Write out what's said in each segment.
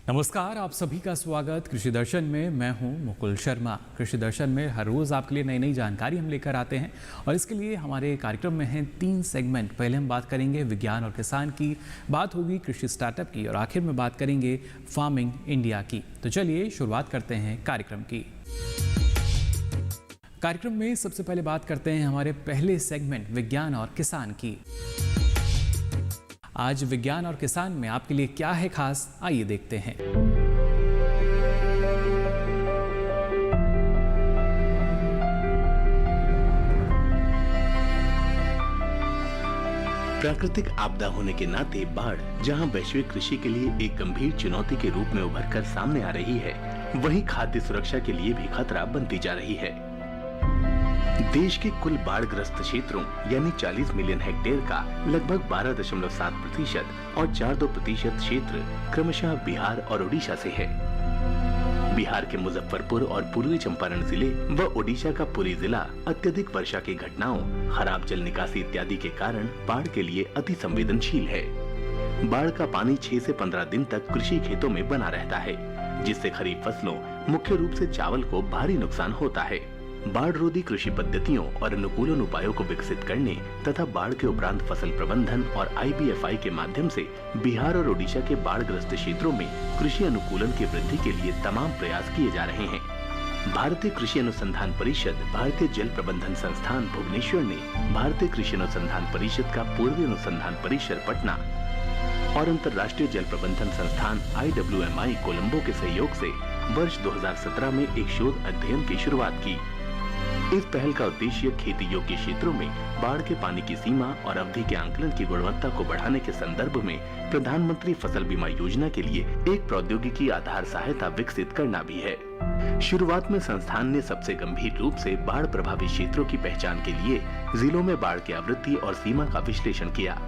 नमस्कार, आप सभी का स्वागत कृषि दर्शन में। मैं हूं मुकुल शर्मा। कृषि दर्शन में हर रोज़ आपके लिए नई नई जानकारी हम लेकर आते हैं और इसके लिए हमारे कार्यक्रम में हैं 3 सेगमेंट। पहले हम बात करेंगे विज्ञान और किसान की, बात होगी कृषि स्टार्टअप की और आखिर में बात करेंगे फार्मिंग इंडिया की। तो चलिए शुरुआत करते हैं कार्यक्रम की। कार्यक्रम में सबसे पहले बात करते हैं हमारे पहले सेगमेंट विज्ञान और किसान की। आज विज्ञान और किसान में आपके लिए क्या है खास, आइए देखते हैं। प्राकृतिक आपदा होने के नाते बाढ़ जहां वैश्विक कृषि के लिए एक गंभीर चुनौती के रूप में उभरकर सामने आ रही है, वहीं खाद्य सुरक्षा के लिए भी खतरा बनती जा रही है। देश के कुल बाढ़ग्रस्त क्षेत्रों यानी 40 मिलियन हेक्टेयर का लगभग 12.7% और 4.2% क्षेत्र क्रमशः बिहार और ओडिशा से है। बिहार के मुजफ्फरपुर और पूर्वी चंपारण जिले व ओडिशा का पुरी जिला अत्यधिक वर्षा की घटनाओं, खराब जल निकासी इत्यादि के कारण बाढ़ के लिए अति संवेदनशील है। बाढ़ का पानी 6 से 15 दिन तक कृषि खेतों में बना रहता है, जिससे खरीफ फसलों मुख्य रूप से चावल को भारी नुकसान होता है। बाढ़ रोधी कृषि पद्धतियों और अनुकूलन उपायों को विकसित करने तथा बाढ़ के उपरांत फसल प्रबंधन और IBFI के माध्यम से बिहार और ओडिशा के बाढ़ग्रस्त क्षेत्रों में कृषि अनुकूलन की वृद्धि के लिए तमाम प्रयास किए जा रहे हैं। भारतीय कृषि अनुसंधान परिषद, भारतीय जल प्रबंधन संस्थान भुवनेश्वर ने भारतीय कृषि अनुसंधान परिषद का पूर्वी अनुसंधान परिसर पटना और अंतर्राष्ट्रीय जल प्रबंधन संस्थान IWMI कोलंबो के सहयोग से वर्ष 2017 में एक शोध अध्ययन की शुरुआत की। इस पहल का उद्देश्य खेती योग्य क्षेत्रों में बाढ़ के पानी की सीमा और अवधि के आंकलन की गुणवत्ता को बढ़ाने के संदर्भ में प्रधानमंत्री फसल बीमा योजना के लिए एक प्रौद्योगिकी आधार सहायता विकसित करना भी है। शुरुआत में संस्थान ने सबसे गंभीर रूप से बाढ़ प्रभावित क्षेत्रों की पहचान के लिए जिलों में बाढ़ की आवृत्ति और सीमा का विश्लेषण किया।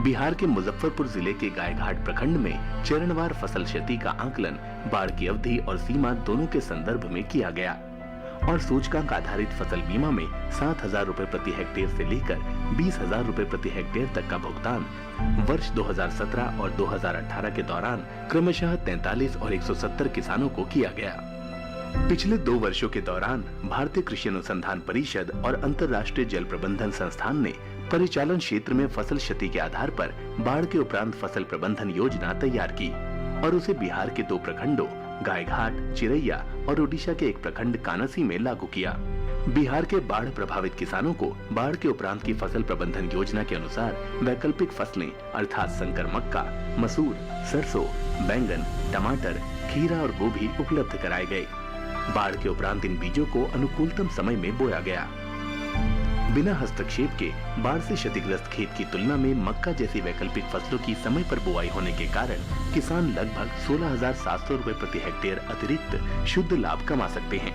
बिहार के मुजफ्फरपुर जिले के गायघाट प्रखंड में चरणवार फसल क्षति का आंकलन बाढ़ की अवधि और सीमा दोनों के संदर्भ में किया गया और सूचकांक आधारित फसल बीमा में 7,000 रुपए प्रति हेक्टेयर से लेकर 20,000 रुपए प्रति हेक्टेयर तक का भुगतान वर्ष 2017 और 2018 के दौरान क्रमशः 43 और 170 किसानों को किया गया। पिछले 2 वर्षों के दौरान भारतीय कृषि अनुसंधान परिषद और अंतर्राष्ट्रीय जल प्रबंधन संस्थान ने परिचालन क्षेत्र में फसल क्षति के आधार पर बाढ़ के उपरांत फसल प्रबंधन योजना तैयार की और उसे बिहार के 2 प्रखंडों गायघाट, चिरैया और ओडिशा के एक प्रखंड कानसी में लागू किया। बिहार के बाढ़ प्रभावित किसानों को बाढ़ के उपरांत की फसल प्रबंधन योजना के अनुसार वैकल्पिक फसलें अर्थात संकर मक्का, मसूर, सरसों, बैंगन, टमाटर, खीरा और गोभी उपलब्ध कराए गए। बाढ़ के उपरांत इन बीजों को अनुकूलतम समय में बोया गया। बिना हस्तक्षेप के बाढ़ से क्षतिग्रस्त खेत की तुलना में मक्का जैसी वैकल्पिक फसलों की समय पर बुआई होने के कारण किसान लगभग 16,700 रुपए प्रति हेक्टेयर अतिरिक्त शुद्ध लाभ कमा सकते हैं।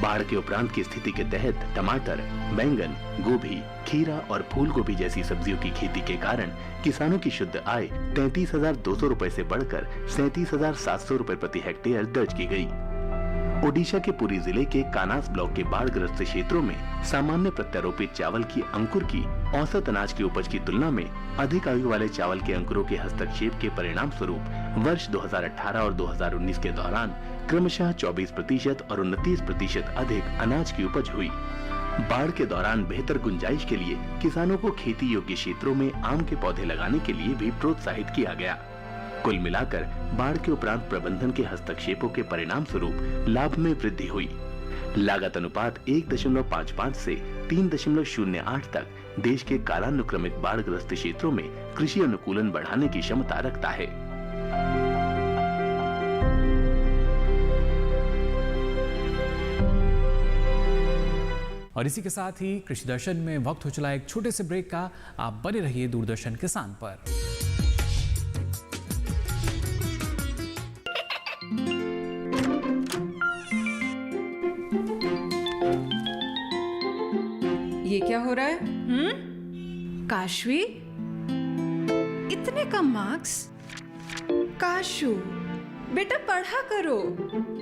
बाढ़ के उपरांत की स्थिति के तहत टमाटर, बैंगन, गोभी, खीरा और फूल गोभी जैसी सब्जियों की खेती के कारण किसानों की शुद्ध आय 33,200 रुपए से बढ़कर 37,700 रुपए प्रति हेक्टेयर दर्ज की गई। ओडिशा के पुरी जिले के कानास ब्लॉक के बाढ़ग्रस्त क्षेत्रों में सामान्य प्रत्यारोपित चावल की अंकुर की औसत अनाज की उपज की तुलना में अधिक आयु वाले चावल के अंकुरों के हस्तक्षेप के परिणाम स्वरूप वर्ष 2018 और 2019 के दौरान क्रमशः 24% और 29% अधिक अनाज की उपज हुई। बाढ़ के दौरान बेहतर गुंजाइश के लिए किसानों को खेती योग्य क्षेत्रों में आम के पौधे लगाने के लिए भी प्रोत्साहित किया गया। कुल मिलाकर बाढ़ के उपरांत प्रबंधन के हस्तक्षेपों के परिणाम स्वरूप लाभ में वृद्धि हुई। लागत अनुपात 1.55 से 3.08 तक देश के कालानुक्रमिक बाढ़ग्रस्त क्षेत्रों में कृषि अनुकूलन बढ़ाने की क्षमता रखता है। और इसी के साथ ही कृषि दर्शन में वक्त हो चला एक छोटे से ब्रेक का। आप बने रहिए दूरदर्शन किसान पर। ये क्या हो रहा है? काशवी, इतने कम मार्क्स? काशू, बेटा पढ़ा करो।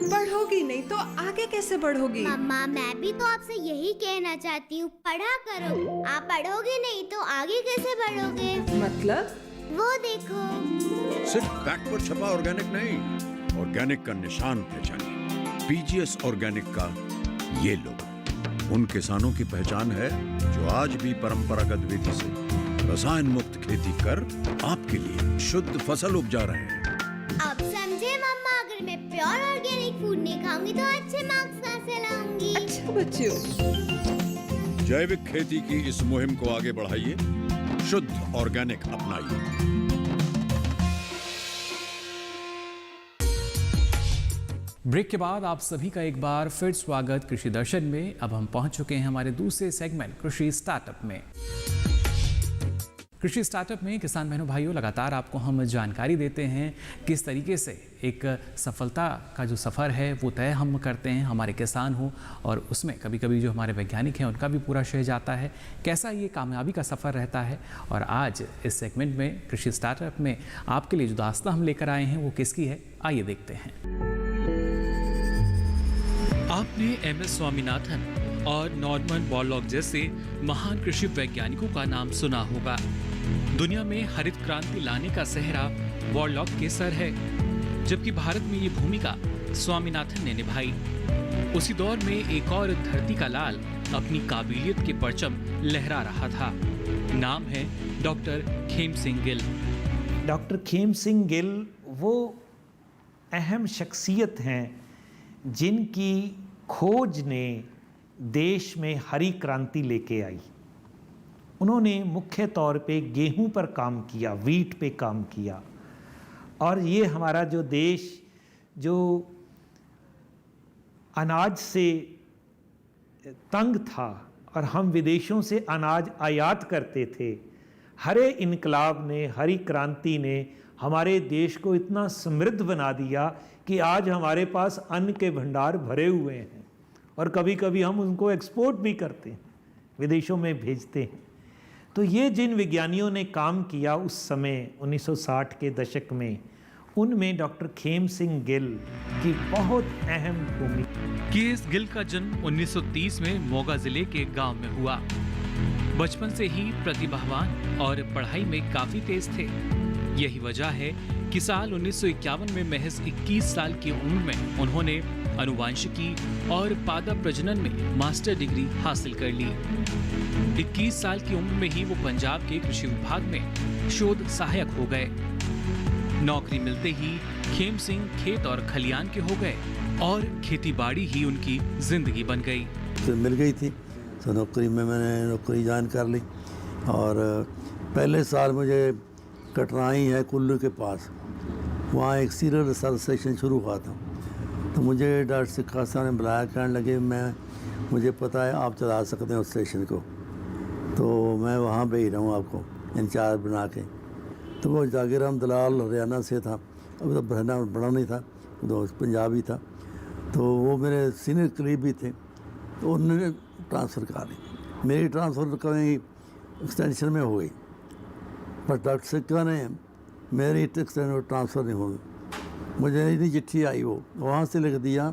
पढ़ोगी नहीं तो आगे कैसे बढ़ोगी? मम्मा, मैं भी तो आपसे यही कहना चाहती हूँ, पढ़ा करो। आप पढ़ोगे नहीं तो आगे कैसे बढ़ोगे? मतलब? वो देखो। सिर्फ बैक पर छपा ऑर्गेनिक नहीं, ऑर्गेनिक का निशान पहचानिए। पीजीएस ऑर्गेनिक का ये लोगो उन किसानों की पहचान है जो आज भी परंपरागत विधि से रसायन मुक्त खेती कर आपके लिए शुद्ध फसल उपजा रहे हैं। अब समझे मम्मा, अगर मैं प्योर ऑर्गेनिक फूड नहीं खाऊंगी तो अच्छे मार्क्स कहाँ से लाऊंगी? अच्छा बच्चों, जैविक खेती की इस मुहिम को आगे बढ़ाइए, शुद्ध ऑर्गेनिक अपनाइए। ब्रेक के बाद आप सभी का एक बार फिर स्वागत कृषि दर्शन में। अब हम पहुंच चुके हैं हमारे दूसरे सेगमेंट कृषि स्टार्टअप में। कृषि स्टार्टअप में किसान बहनों भाइयों, लगातार आपको हम जानकारी देते हैं किस तरीके से एक सफलता का जो सफ़र है वो तय हम करते हैं, हमारे किसान हो, और उसमें कभी कभी जो हमारे वैज्ञानिक हैं उनका भी पूरा श्रेय जाता है। कैसा ये कामयाबी का सफ़र रहता है, और आज इस सेगमेंट में कृषि स्टार्टअप में आपके लिए जो दास्तां हम लेकर आए हैं वो किसकी है, आइए देखते हैं। आपने एमएस स्वामीनाथन और नॉर्मन बोरलॉग जैसे महान कृषि वैज्ञानिकों का नाम सुना होगा। दुनिया में हरित क्रांति लाने का सेहरा बोरलॉग के सर है, जबकि भारत में ये भूमिका स्वामीनाथन ने निभाई। उसी दौर में एक और धरती का लाल अपनी काबिलियत के परचम लहरा रहा था। नाम है डॉक्टर खेम सिंह गिल। डॉक्टर खेम सिंह गिल वो अहम शख्सियत हैं जिनकी खोज ने देश में हरी क्रांति लेके आई। उन्होंने मुख्य तौर पे गेहूं पर काम किया, वीट पे काम किया, और ये हमारा जो देश जो अनाज से तंग था और हम विदेशों से अनाज आयात करते थे, हरे इनकलाब ने, हरी क्रांति ने हमारे देश को इतना समृद्ध बना दिया कि आज हमारे पास अन्न के भंडार भरे हुए हैं, और कभी कभी हम उनको एक्सपोर्ट भी करते हैं, विदेशों में भेजते हैं। तो ये जिन विज्ञानियों ने काम किया उस समय 1960 के दशक में, उनमें डॉक्टर खेम सिंह गिल की बहुत अहम भूमिका। केएस गिल का जन्म 1930 में मोगा जिले के गांव में हुआ। बचपन से ही प्रतिभावान और पढ़ाई में काफी तेज थे। यही वजह है कि साल 1951 में महज 21 साल की उम्र में उन्होंने अनुवांशिकी और पादप प्रजनन में मास्टर डिग्री हासिल कर ली। 21 साल की उम्र में ही वो पंजाब के कृषि विभाग में शोध सहायक हो गए। नौकरी मिलते ही खेम सिंह खेत और खलियान के हो गए और खेतीबाड़ी ही उनकी जिंदगी बन गई। तो मिल गई थी तो नौकरी में मैंने नौकरी ज्वाइन कर ली, और पहले साल मुझे कटराई है कुल्लू के पास, वहाँ एक सीरियल रिसर्च सेशन शुरू हुआ था। तो मुझे डॉक्टर सिक्का साहब ने बुलाया, कहने लगे मुझे पता है आप चला सकते हैं उस स्टेशन को, तो मैं वहाँ भेज रहा हूँ आपको इंचार्ज बना के। तो वो जाकिर राम दलाल हरियाणा से था, अभी तो बड़ा नहीं था, तो पंजाबी था, तो वो मेरे सीनियर करीब भी थे, तो उन्होंने ट्रांसफ़र करा ली। मेरी ट्रांसफ़र कहीं एक्सटेंशन में हो गई, पर डॉक्टर सिक्का ने मेरी एक्सटेंशन ट्रांसफ़र नहीं होगी। मुझे इतनी चिट्ठी आई, वो वहाँ से लिख दिया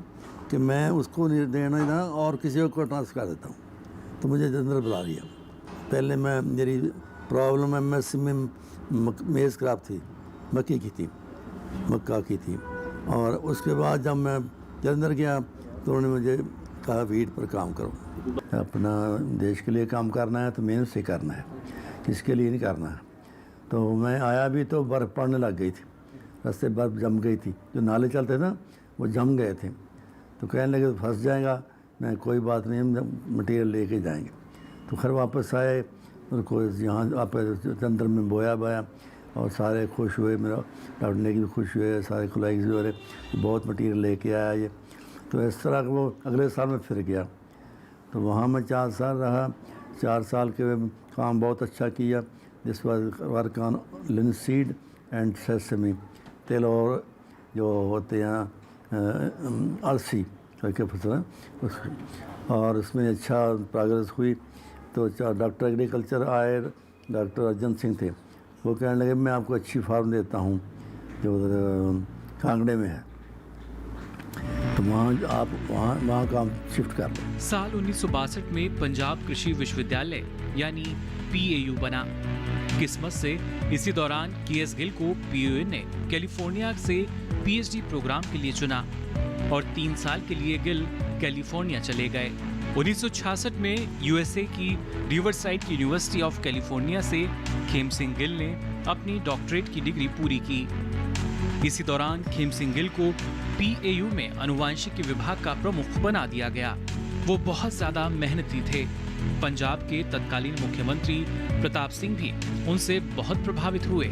कि मैं उसको नहीं देना और किसी को ट्रांसफ़र कर देता हूँ। तो मुझे अंदर बुला लिया। पहले मेरी प्रॉब्लम एमएससी में मेज़ क्रॉप थी, मक्का की थी, और उसके बाद जब मैं जलंधर गया तो उन्होंने मुझे कहा वीट पर काम करो। अपना देश के लिए काम करना है तो मेहनत से करना है, किसके लिए नहीं करना है। तो मैं आया भी तो बर्फ़ पड़ने लग गई थी, रास्ते बर्फ़ जम गई थी, जो नाले चलते ना वो जम गए थे। तो कहने लगे फंस जाएगा। मैं कोई बात नहीं, हम मटेरियल लेके जाएंगे। तो खैर वापस आए, उनको यहाँ आप जलंधर में बोया और सारे खुश हुए, मेरा डॉक्टर ने भी खुश हुए, सारे कॉलेज हो रहे, बहुत मटेरियल लेके आया ये। तो इस तरह वो अगले साल में फिर गया, तो वहाँ मैं 4 साल रहा। 4 साल के काम बहुत अच्छा किया। This work on linseed and sesame, तेल और जो होते हैं अलसी के फसल, और उसमें अच्छा प्रोग्रेस हुई। तो डॉक्टर एग्रीकल्चर आए, डॉक्टर अर्जन सिंह थे, वो कहने लगे मैं आपको अच्छी फार्म देता हूँ जो कांगड़े में है, तो वहाँ आप वहाँ काम शिफ्ट कर लो। साल 1962 में पंजाब कृषि विश्वविद्यालय यानी PAU बना। किस्मत से इसी दौरान केएस गिल को पीओए ने कैलिफोर्निया से पीएचडी प्रोग्राम के लिए चुना और 3 साल के लिए गिल कैलिफोर्निया चले गए। 1966 में यूएसए की रिवरसाइड यूनिवर्सिटी ऑफ कैलिफोर्निया से खेम सिंह गिल ने अपनी डॉक्टरेट की डिग्री पूरी की। इसी दौरान खेम सिंह गिल को पीएयू में अनुवांशिकी विभाग का प्रमुख बना दिया गया। वो बहुत ज्यादा मेहनती थे। पंजाब के तत्कालीन मुख्यमंत्री प्रताप सिंह भी उनसे बहुत प्रभावित हुए।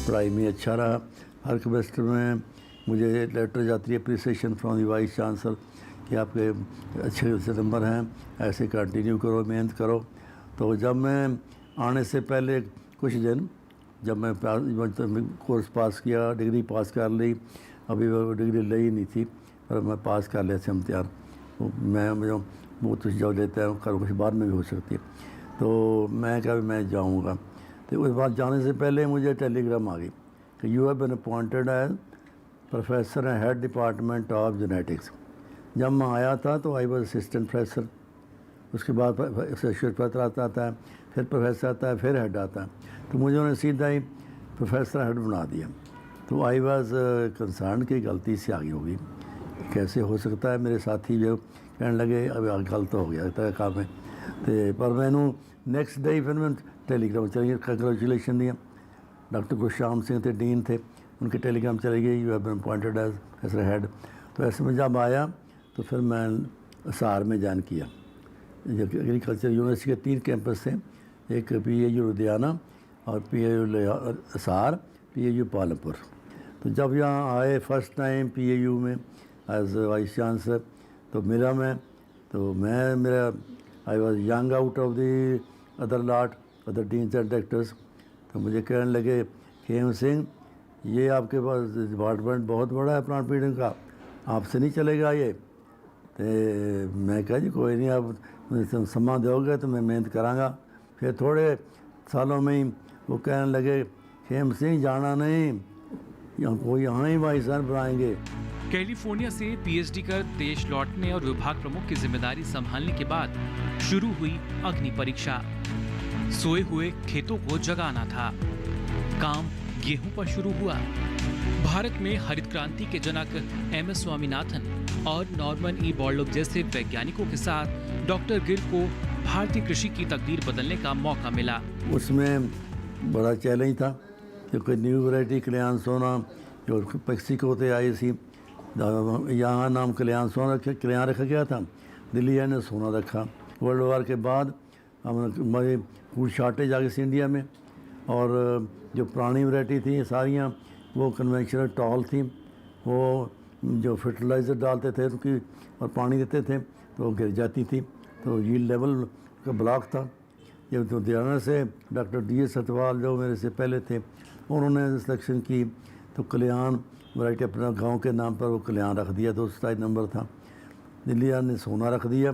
पढ़ाई में अच्छा रहा। हर सेमेस्टर में मुझे लेटर जाती है appreciation from the vice chancellor कि आपके अच्छे नंबर हैं, ऐसे कंटिन्यू करो, मेहनत करो। तो जब मैं आने से पहले कुछ दिन जब मैं कोर्स पास किया, डिग्री पास कर ली, अभी वो डिग्री ले ही नहीं थी पर मैं पास कर लिया था इम्तिहान। मैं वो तो जब लेता है करो कुछ बाद में भी हो सकती है। तो मैं कहा मैं जाऊँगा। तो उस बात जाने से पहले मुझे टेलीग्राम आ गई कि you have been appointed as professor and head department of genetics. जब मैं आया था तो आई वॉज असिस्टेंट प्रोफेसर, उसके बाद एसोसिएट प्रोफेसर आता है, फिर प्रोफेसर आता है, फिर हेड आता है। तो मुझे उन्होंने सीधा ही प्रोफेसर हेड बना दिया। तो आई वॉज कंसर्न की गलती से आगे होगी, कैसे हो सकता है। मेरे साथी जो कहने लगे अब गलत हो गया तय काम में। तो पर मैंने नैक्सट डे फिर मैं टेलीग्राम चलिए कंग्रेचुलेशन दिया। डॉक्टर गुरश्याम सिंह थे, डीन थे, उनके टेलीग्राम चले गए you have been appointed as professor head. तो ऐसे में जब आया तो फिर मैं हिसार में ज्वाइन किया। एग्रीकल्चर यूनिवर्सिटी के 3 कैंपस थे, एक पीएयू लुधियाना और पीएयू हिसार, पीएयू पालमपुर। तो जब यहाँ आए फर्स्ट टाइम पीएयू में एज वाइस चांसलर तो मेरा I was young out of the other lot other deans and directors. तो मुझे कहने लगे खेम सिंह ये आपके पास डिपार्टमेंट बहुत बड़ा है प्लांट ब्रीडिंग का, आपसे नहीं चलेगा ये। तो मैं कहा जी कोई नहीं, आप सम्मान दोगे तो मैं मेहनत करांगा। फिर थोड़े सालों में ही वो कहने लगे खेम सिंह जाना नहीं, वो यहाँ ही वाइस चांसलर बनाएंगे। कैलिफोर्निया से पीएचडी कर देश लौटने और विभाग प्रमुख की जिम्मेदारी संभालने के बाद शुरू हुई अग्नि परीक्षा। सोए हुए खेतों को जगाना था। काम गेहूं पर शुरू हुआ। भारत में हरित क्रांति के जनक एमएस स्वामीनाथन और नॉर्मन ई बॉर्लोग जैसे वैज्ञानिकों के साथ डॉक्टर गिल को भारतीय कृषि की तकदीर बदलने का मौका मिला। उसमें बड़ा चैलेंज था क्योंकि न्यू वैरायटी कल्याण सोना जो मेक्सिको से आई थी, यहाँ नाम कल्याण रखा गया था, दिल्ली ने सोना रखा। वर्ल्ड वार के बाद हमारी फूड शॉर्टेज आ गई थी इंडिया में, और जो पुरानी वैरायटी थी सारियाँ वो कन्वेंशनल टॉल थी, वो जो फर्टिलाइज़र डालते थे उनकी और पानी देते थे तो गिर जाती थी, तो यील्ड लेवल का ब्लॉक था। जब तो लुधियाना से डॉक्टर DS सतवाल जो मेरे से पहले थे उन्होंने सिलेक्शन की तो कल्याण वैरायटी अपना गांव के नाम पर वो कल्याण रख दिया, 227 नंबर था। दिल्ली ने सोना रख दिया।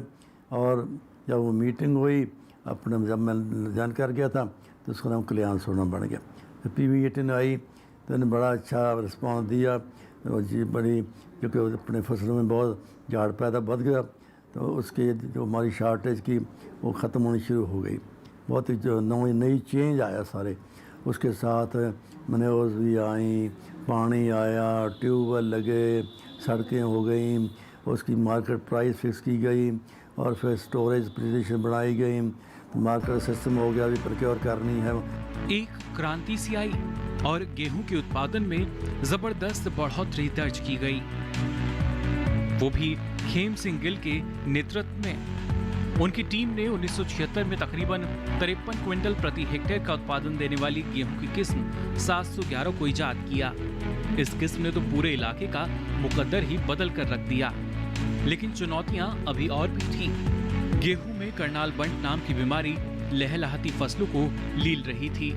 और जब वो मीटिंग हुई अपने जब मैं ज्वाइन कर गया था तो उसका नाम कल्याण सोना बन गया। तो PV18 आई तो इन्हें बड़ा अच्छा रिस्पॉन्स दिया, जी बड़ी क्योंकि अपने फसलों में बहुत झाड़ पैदा बढ़ गया, तो उसके जो हमारी शॉर्टेज की वो ख़त्म होनी शुरू हो गई। बहुत ही जो नई चेंज आया सारे, उसके साथ मैन्योर्स भी आई, पानी आया, ट्यूबवेल लगे, सड़कें हो गई, उसकी मार्केट प्राइस फिक्स की गई और फिर स्टोरेज पोजीशन बनाई गई, मार्केट सिस्टम हो गया, अभी प्रोक्योर करनी है। एक क्रांति सी आई और गेहूं के उत्पादन में जबरदस्त बढ़ोतरी दर्ज की गई, वो भी खेम सिंह गिल के नेतृत्व में। उनकी टीम ने 1976 में तकरीबन 53 क्विंटल प्रति हेक्टेयर का उत्पादन देने वाली गेहूं की किस्म 711 को इजाद किया। इस किस्म ने तो पूरे इलाके का मुकद्दर ही बदल कर रख दिया। लेकिन चुनौतियां अभी और भी थीं। गेहूं में करनाल बंट नाम की बीमारी लहलहाती फसलों को लील रही थी।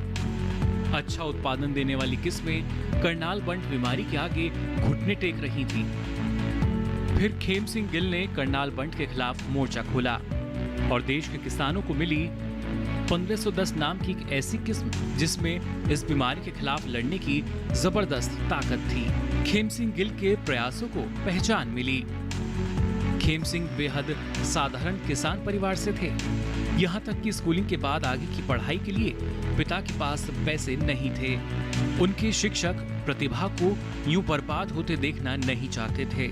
अच्छा उत्पादन देने वाली किस्में करनाल बंट बीमारी के आगे घुटने टेक रही थी। फिर खेम सिंह गिल ने करनाल बंट के खिलाफ मोर्चा खोला और देश के किसानों को मिली 1510 नाम की एक ऐसी किस्म जिसमें इस बीमारी के खिलाफ लड़ने की जबरदस्त ताकत थी। खेम सिंह गिल के प्रयासों को पहचान मिली। खेम सिंह बेहद साधारण किसान परिवार से थे। यहाँ तक कि स्कूलिंग के बाद आगे की पढ़ाई के लिए पिता के पास पैसे नहीं थे। उनके शिक्षक प्रतिभा को यूं बर्बाद होते देखना नहीं चाहते थे।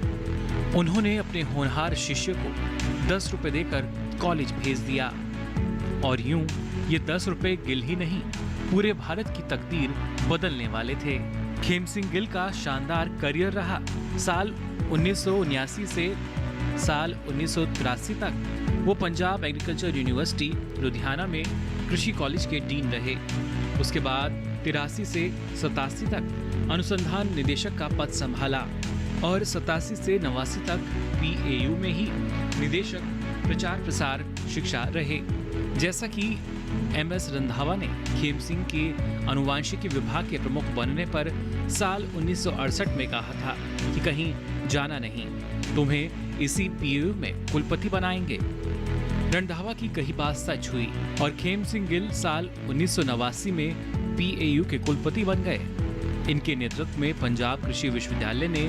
उन्होंने अपने होनहार शिष्य को 10 रुपए देकर कॉलेज भेज दिया और यूं ये 10 रुपए गिल ही नहीं, पूरे भारत की तकदीर बदलने वाले थे। खेम सिंह गिल का शानदार करियर रहा। साल 1979 से साल 1983 तक वो पंजाब एग्रीकल्चर यूनिवर्सिटी लुधियाना में कृषि कॉलेज के डीन रहे। उसके बाद 83 से 87 तक अनुसंधान निदेशक का पद संभाला और 87 से 89 तक PAU में ही निदेशक प्रचार प्रसार शिक्षा रहे। जैसा कि MS रंधावा ने खेम सिंह के अनुवांशिकी विभाग के प्रमुख बनने पर साल 1968 में कहा था कि कहीं जाना नहीं, तुम्हें इसी PAU में कुलपति बनाएंगे। रंधावा की कही बात सच हुई और खेम सिंह गिल साल 1989 में PAU के कुलपति बन गए। इनके नेतृत्व में पंजाब कृषि विश्वविद्यालय ने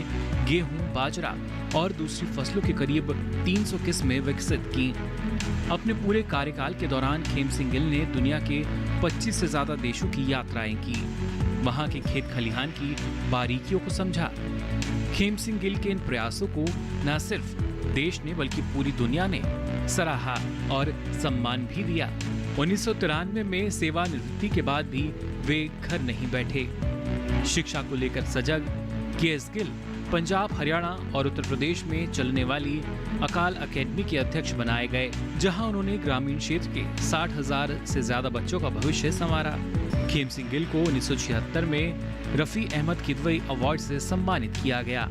गेहूं, बाजरा और दूसरी फसलों की करीब 300 किस्में विकसित की। अपने पूरे कार्यकाल के दौरान खेम सिंह गिल ने दुनिया के 25 से ज्यादा देशों की यात्राएं की, वहां के खेत खलिहान की बारीकियों को समझा। खेम सिंह गिल के इन प्रयासों को न सिर्फ देश ने बल्कि पूरी दुनिया ने सराहा और सम्मान भी दिया। 1993 में सेवानिवृत्ति के बाद भी वे घर नहीं बैठे। शिक्षा को लेकर सजग KS गिल पंजाब, हरियाणा और उत्तर प्रदेश में चलने वाली अकाल अकेडमी के अध्यक्ष बनाए गए, जहां उन्होंने ग्रामीण क्षेत्र के 60,000 से ज्यादा बच्चों का भविष्य संवारा। खेम सिंह गिल को 1976 में रफी अहमद किदवई अवार्ड से सम्मानित किया गया।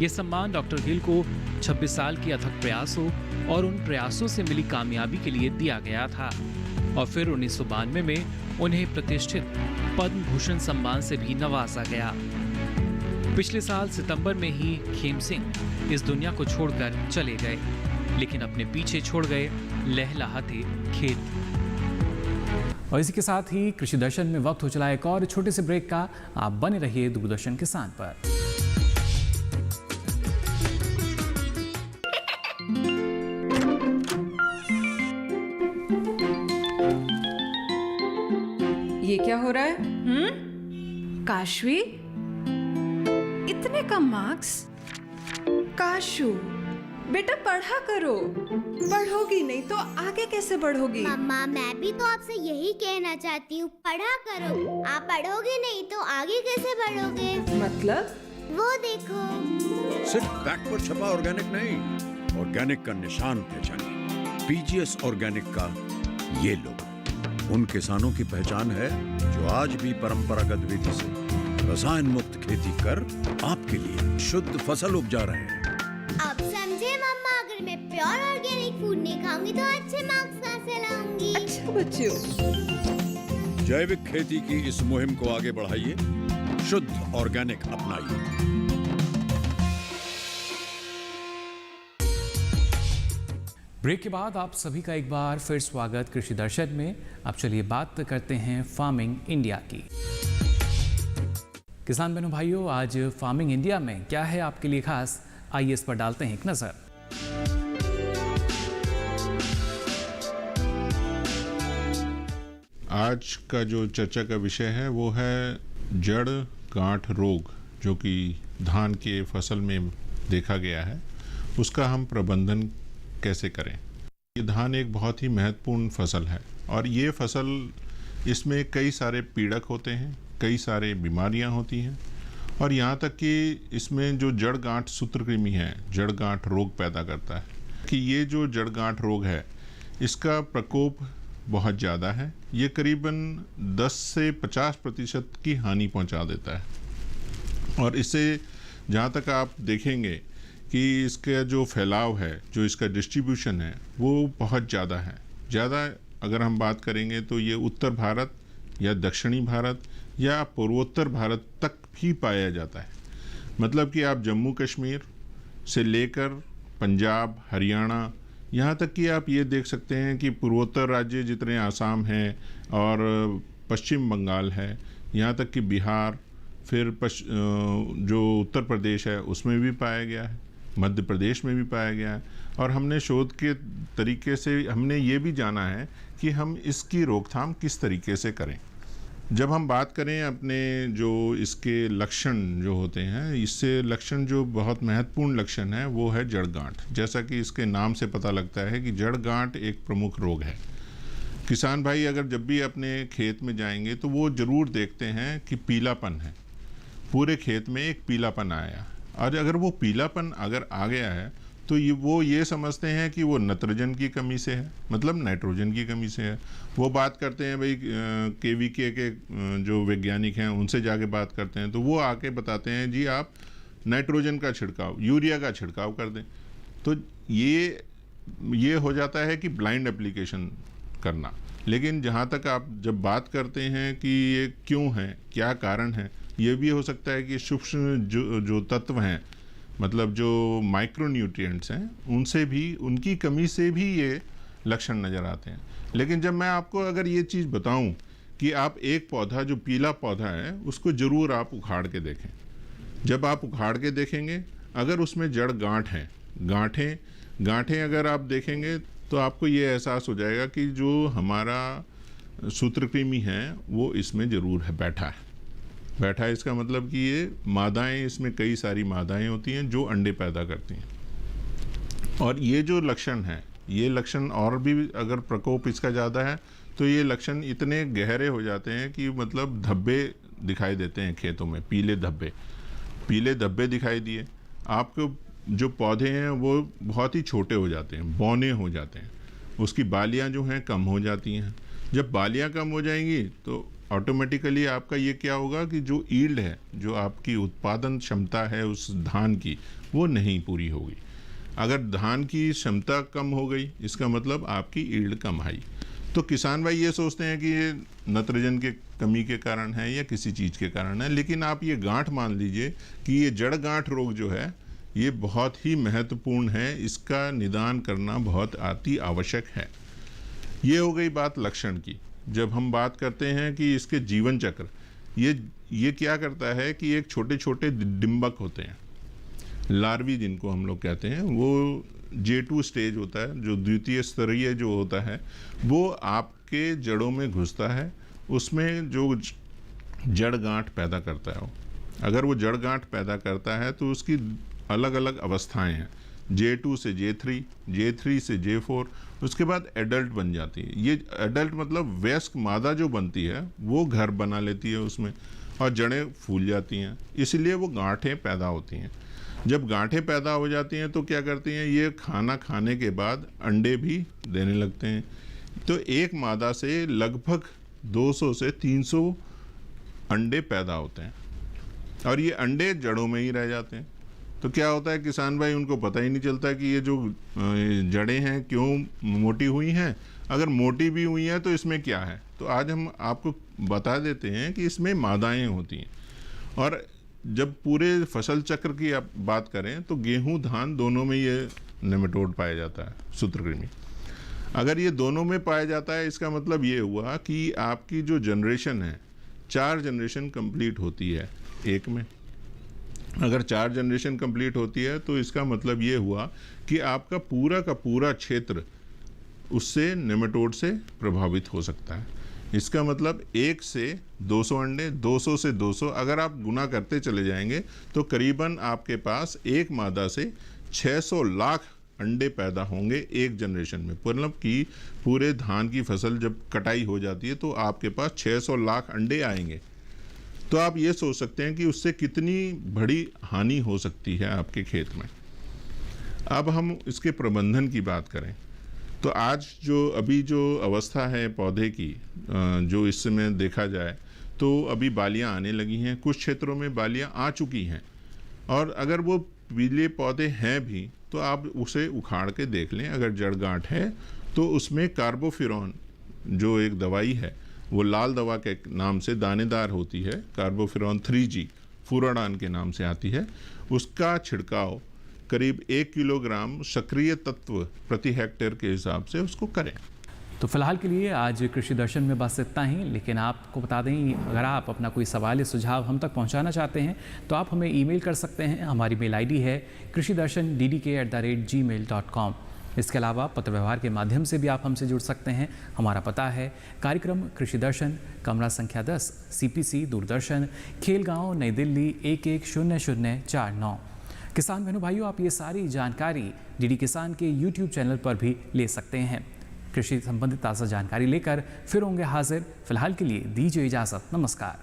ये सम्मान डॉक्टर गिल को 26 साल के अथक प्रयासों और उन प्रयासों से मिली कामयाबी के लिए दिया गया था। और फिर 1992 में उन्हें प्रतिष्ठित पद्म भूषण सम्मान से भी नवाजा गया। पिछले साल सितंबर में ही खेम सिंह इस दुनिया को छोड़कर चले गए, लेकिन अपने पीछे छोड़ गए लहलहाते खेत। और इसी के साथ ही कृषि दर्शन में वक्त हो चला एक और छोटे से ब्रेक का। आप बने रहिए दूरदर्शन किसान पर। ये क्या हो रहा है? काशवी, इतने कम मार्क्स? काशू, बेटा पढ़ा करो। पढ़ोगी नहीं तो आगे कैसे बढ़ोगी? मम्मा, मैं भी तो आपसे यही कहना चाहती हूँ, पढ़ा करो। आप पढ़ोगे नहीं तो आगे कैसे बढ़ोगे? मतलब? वो देखो। सिर्फ बैक पर छपा ऑर्गेनिक नहीं, ऑर्गेनिक का निशान पहचानिए। PGS ऑर्गेनिक का ये लोगो उन किसानों की पहचान है जो आज भी परंपरागत विधि से रसायन मुक्त खेती कर आपके लिए शुद्ध फसल उपजा रहे हैं। अब समझे मम्मा, अगर मैं प्योर ऑर्गेनिक फूड नहीं खाऊंगी तो अच्छे मार्क्स कहाँ से लाऊंगी? अच्छा बच्चों, जैविक खेती की इस मुहिम को आगे बढ़ाइए, शुद्ध ऑर्गेनिक अपनाइए। ब्रेक के बाद आप सभी का एक बार फिर स्वागत कृषि दर्शन में। अब चलिए बात करते हैं फार्मिंग इंडिया की। किसान बहनों भाइयों, आज फार्मिंग इंडिया में क्या है आपके लिए खास, आइए इस पर डालते हैं एक नजर। आज का जो चर्चा का विषय है वो है जड़ गांठ रोग, जो कि धान के फसल में देखा गया है, उसका हम प्रबंधन कैसे करें। ये धान एक बहुत ही महत्वपूर्ण फसल है और ये फसल, इसमें कई सारे पीड़क होते हैं, कई सारे बीमारियां होती हैं और यहाँ तक कि इसमें जो जड़ गांठ सूत्रकृमि है, जड़ गांठ रोग पैदा करता है कि ये जो जड़ गांठ रोग है इसका प्रकोप बहुत ज़्यादा है। ये करीबन 10 से 50% की हानि पहुँचा देता है और इससे जहाँ तक आप देखेंगे कि इसका जो फैलाव है, जो इसका डिस्ट्रीब्यूशन है, वो बहुत ज़्यादा है। ज़्यादा अगर हम बात करेंगे तो ये उत्तर भारत या दक्षिणी भारत या पूर्वोत्तर भारत तक भी पाया जाता है। मतलब कि आप जम्मू कश्मीर से लेकर पंजाब, हरियाणा, यहाँ तक कि आप ये देख सकते हैं कि पूर्वोत्तर राज्य जितने आसाम हैं और पश्चिम बंगाल है, यहाँ तक कि बिहार, फिर जो उत्तर प्रदेश है उसमें भी पाया गया है। मध्य प्रदेश में भी पाया गया है। और हमने शोध के तरीके से हमने ये भी जाना है कि हम इसकी रोकथाम किस तरीके से करें। जब हम बात करें अपने जो इसके लक्षण जो होते हैं, इससे लक्षण जो बहुत महत्वपूर्ण लक्षण है वो है जड़ गांठ। जैसा कि इसके नाम से पता लगता है कि जड़ गांठ एक प्रमुख रोग है। किसान भाई अगर जब भी अपने खेत में जाएंगे तो वो ज़रूर देखते हैं कि पीलापन है, पूरे खेत में एक पीलापन आया। और अगर वो पीलापन अगर आ गया है तो वो ये समझते हैं कि वो नाइट्रोजन की कमी से है, मतलब नाइट्रोजन की कमी से है। वो बात करते हैं भाई KVK के जो वैज्ञानिक हैं उनसे जाके बात करते हैं, तो वो आके बताते हैं जी आप नाइट्रोजन का छिड़काव, यूरिया का छिड़काव कर दें। तो ये हो जाता है कि ब्लाइंड एप्लीकेशन करना। लेकिन जहाँ तक आप जब बात करते हैं कि ये क्यों है, क्या कारण है, ये भी हो सकता है कि सूक्ष्म जो तत्व हैं, मतलब जो माइक्रोन्यूट्रिएंट्स हैं, उनसे भी, उनकी कमी से भी ये लक्षण नज़र आते हैं। लेकिन जब मैं आपको अगर ये चीज़ बताऊं कि आप एक पौधा जो पीला पौधा है उसको ज़रूर आप उखाड़ के देखें। जब आप उखाड़ के देखेंगे, अगर उसमें जड़ गांठ हैं, गांठें अगर आप देखेंगे तो आपको ये एहसास हो जाएगा कि जो हमारा सूत्रकृमि है वो इसमें ज़रूर है, बैठा है। इसका मतलब कि ये मादाएं, इसमें कई सारी मादाएं होती हैं जो अंडे पैदा करती हैं। और ये जो लक्षण है, ये लक्षण और भी अगर प्रकोप इसका ज़्यादा है तो ये लक्षण इतने गहरे हो जाते हैं कि मतलब धब्बे दिखाई देते हैं खेतों में, पीले धब्बे दिखाई दिए। आपको जो पौधे हैं वो बहुत ही छोटे हो जाते हैं, बौने हो जाते हैं, उसकी बालियाँ जो हैं कम हो जाती हैं। जब बालियाँ कम हो जाएंगी तो ऑटोमेटिकली आपका ये क्या होगा कि जो ईल्ड है, जो आपकी उत्पादन क्षमता है उस धान की, वो नहीं पूरी होगी। अगर धान की क्षमता कम हो गई, इसका मतलब आपकी ईल्ड कम आई। तो किसान भाई ये सोचते हैं कि ये नाइट्रोजन के कमी के कारण है या किसी चीज़ के कारण है। लेकिन आप ये गांठ मान लीजिए कि ये जड़ गांठ रोग जो है ये बहुत ही महत्वपूर्ण है, इसका निदान करना बहुत अति आवश्यक है। ये हो गई बात लक्षण की। जब हम बात करते हैं कि इसके जीवन चक्र, ये क्या करता है कि एक छोटे छोटे डिम्बक होते हैं, लार्वी जिनको हम लोग कहते हैं, वो J2 स्टेज होता है, जो द्वितीय स्तरीय जो होता है, वो आपके जड़ों में घुसता है, उसमें जो जड़ गांठ पैदा करता है। अगर वो जड़ गांठ पैदा करता है तो उसकी अलग अलग अवस्थाएं हैं, J2 से J3, J3 से J4, उसके बाद एडल्ट बन जाती है। ये एडल्ट मतलब वयस्क मादा जो बनती है वो घर बना लेती है उसमें, और जड़ें फूल जाती हैं, इसलिए वो गांठें पैदा होती हैं। जब गांठें पैदा हो जाती हैं तो क्या करती हैं, ये खाना खाने के बाद अंडे भी देने लगते हैं। तो एक मादा से लगभग 200 से 300 अंडे पैदा होते हैं, और ये अंडे जड़ों में ही रह जाते हैं। तो क्या होता है, किसान भाई उनको पता ही नहीं चलता कि ये जो जड़ें हैं क्यों मोटी हुई हैं। अगर मोटी भी हुई हैं तो इसमें क्या है, तो आज हम आपको बता देते हैं कि इसमें मादाएं होती हैं। और जब पूरे फसल चक्र की आप बात करें तो गेहूं धान दोनों में ये नेमेटोड पाया जाता है, सूत्रकृमि। अगर ये दोनों में पाया जाता है, इसका मतलब ये हुआ कि आपकी जो जनरेशन है, 4 जनरेशन कंप्लीट होती है एक में। अगर 4 जनरेशन कंप्लीट होती है तो इसका मतलब ये हुआ कि आपका पूरा का पूरा क्षेत्र उससे नेमेटोड से प्रभावित हो सकता है। इसका मतलब 1 से 200 अंडे, 200 से 200, अगर आप गुना करते चले जाएंगे तो करीबन आपके पास एक मादा से 600 लाख अंडे पैदा होंगे एक जनरेशन में। मतलब कि पूरे धान की फसल जब कटाई हो जाती है तो आपके पास 600 लाख अंडे आएंगे। तो आप ये सोच सकते हैं कि उससे कितनी बड़ी हानि हो सकती है आपके खेत में। अब हम इसके प्रबंधन की बात करें तो आज अभी जो अवस्था है पौधे की, जो इस समय देखा जाए तो अभी बालियां आने लगी हैं, कुछ क्षेत्रों में बालियां आ चुकी हैं। और अगर वो पीले पौधे हैं भी तो आप उसे उखाड़ के देख लें, अगर जड़ गांठ है तो उसमें कार्बोफिरॉन जो एक दवाई है, वो लाल दवा के नाम से दानेदार होती है, कार्बोफिरॉन 3G फुराडान के नाम से आती है, उसका छिड़काव करीब 1 किलोग्राम सक्रिय तत्व प्रति हेक्टेयर के हिसाब से उसको करें। तो फिलहाल के लिए आज कृषि दर्शन में बस इतना ही, लेकिन आपको बता दें, अगर आप अपना कोई सवाल या सुझाव हम तक पहुंचाना चाहते हैं तो आप हमें ईमेल कर सकते हैं। हमारी मेल आईडी है krishidarshan@gmail.com। इसके अलावा पत्र व्यवहार के माध्यम से भी आप हमसे जुड़ सकते हैं। हमारा पता है कार्यक्रम कृषि दर्शन, कमरा संख्या 10, CPC दूरदर्शन, खेलगांव, नई दिल्ली 110049। किसान बहनों भाइयों, आप ये सारी जानकारी DD किसान के YouTube चैनल पर भी ले सकते हैं। कृषि संबंधित ताज़ा जानकारी लेकर फिर होंगे हाजिर। फिलहाल के लिए दीजिए इजाज़त। नमस्कार।